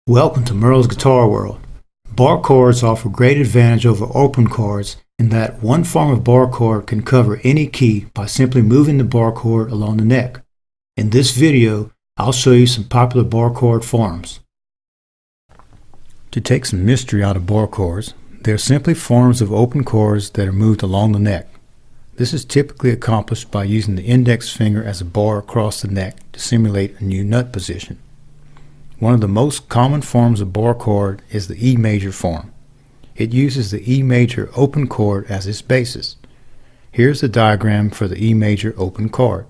Welcome to Merle's Guitar World. Barre chords offer great advantage over open chords in that one form of barre chord can cover any key by simply moving the barre chord along the neck. In this video, I'll show you some popular barre chord forms. To take some mystery out of barre chords, they're simply forms of open chords that are moved along the neck. This is typically accomplished by using the index finger as a bar across the neck to simulate a new nut position. One of the most common forms of barre chord is the E major form. It uses the E major open chord as its basis. Here's the diagram for the E major open chord.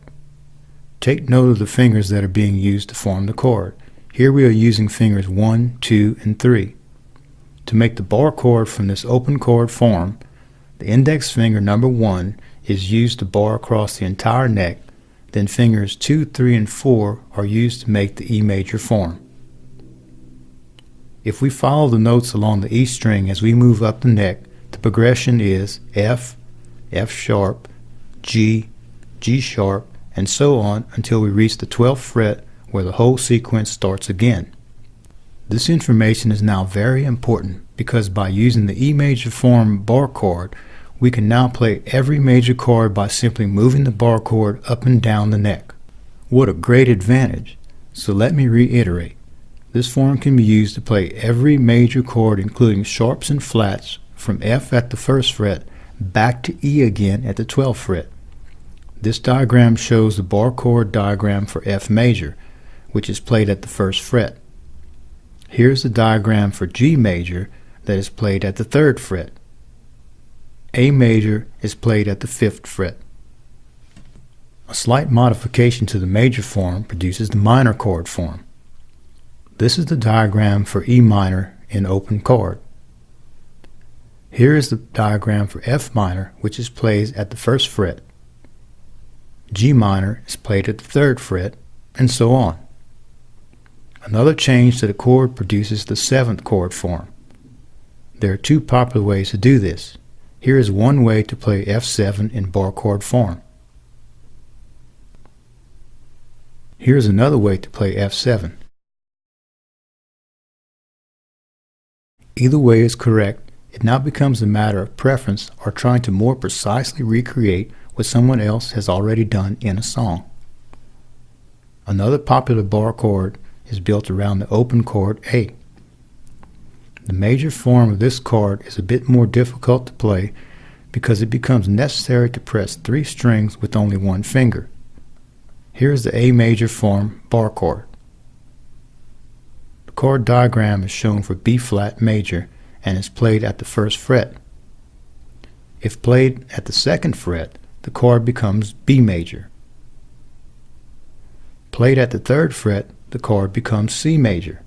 Take note of the fingers that are being used to form the chord. Here we are using fingers 1, 2, and 3. To make the barre chord from this open chord form, the index finger number 1 is used to bar across the entire neck, then fingers 2, 3, and 4 are used to make the E major form. If we follow the notes along the E string as we move up the neck, the progression is F, F sharp, G, G sharp, and so on until we reach the 12th fret where the whole sequence starts again. This information is now very important because by using the E major form barre chord, we can now play every major chord by simply moving the barre chord up and down the neck. What a great advantage! So let me reiterate. This form can be used to play every major chord including sharps and flats from F at the 1st fret back to E again at the 12th fret. This diagram shows the barre chord diagram for F major, which is played at the 1st fret. Here's the diagram for G major that is played at the 3rd fret. A major is played at the 5th fret. A slight modification to the major form produces the minor chord form. This is the diagram for E minor in open chord. Here is the diagram for F minor, which is played at the 1st fret. G minor is played at the 3rd fret, and so on. Another change to the chord produces the 7th chord form. There are two popular ways to do this. Here is one way to play F7 in barre chord form. Here is another way to play F7. Either way is correct. It now becomes a matter of preference or trying to more precisely recreate what someone else has already done in a song. Another popular barre chord is built around the open chord A. The major form of this chord is a bit more difficult to play because it becomes necessary to press 3 strings with only one finger. Here is the A major form barre chord. The chord diagram is shown for B flat major and is played at the 1st fret. If played at the 2nd fret, the chord becomes B major. Played at the 3rd fret, the chord becomes C major.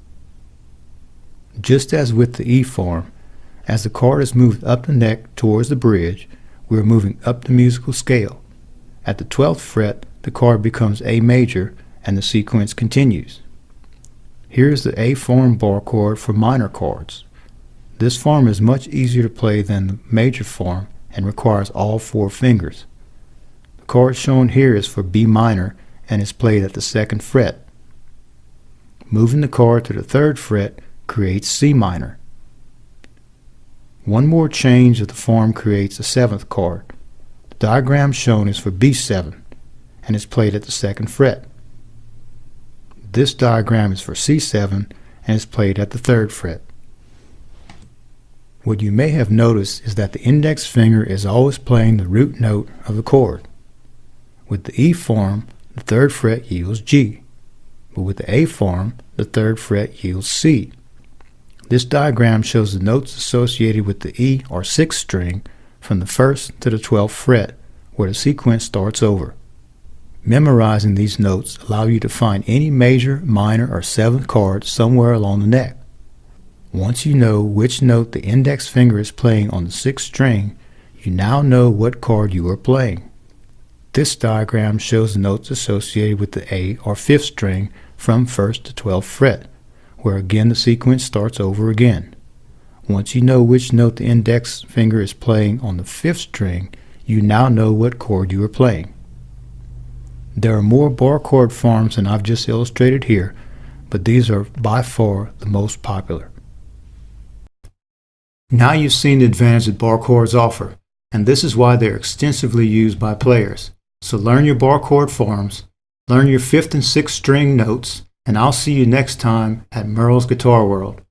Just as with the E form, as the chord is moved up the neck towards the bridge, we are moving up the musical scale. At the 12th fret, the chord becomes A major and the sequence continues. Here is the A form barre chord for minor chords. This form is much easier to play than the major form and requires all 4 fingers. The chord shown here is for B minor and is played at the 2nd fret. Moving the chord to the 3rd fret creates C minor. One more change of the form creates a 7th chord. The diagram shown is for B7 and is played at the 2nd fret. This diagram is for C7 and is played at the 3rd fret. What you may have noticed is that the index finger is always playing the root note of the chord. With the E form, the 3rd fret yields G, but with the A form, the 3rd fret yields C. This diagram shows the notes associated with the E or 6th string from the 1st to the 12th fret, where the sequence starts over. Memorizing these notes allow you to find any major, minor, or 7th chord somewhere along the neck. Once you know which note the index finger is playing on the 6th string, you now know what chord you are playing. This diagram shows the notes associated with the A or 5th string from 1st to 12th fret, where again the sequence starts over again. Once you know which note the index finger is playing on the 5th string, you now know what chord you are playing. There are more barre chord forms than I've just illustrated here, but these are by far the most popular. Now you've seen the advantage that bar chords offer, and this is why they're extensively used by players. So learn your bar chord forms, learn your 5th and 6th string notes, and I'll see you next time at Merle's Guitar World.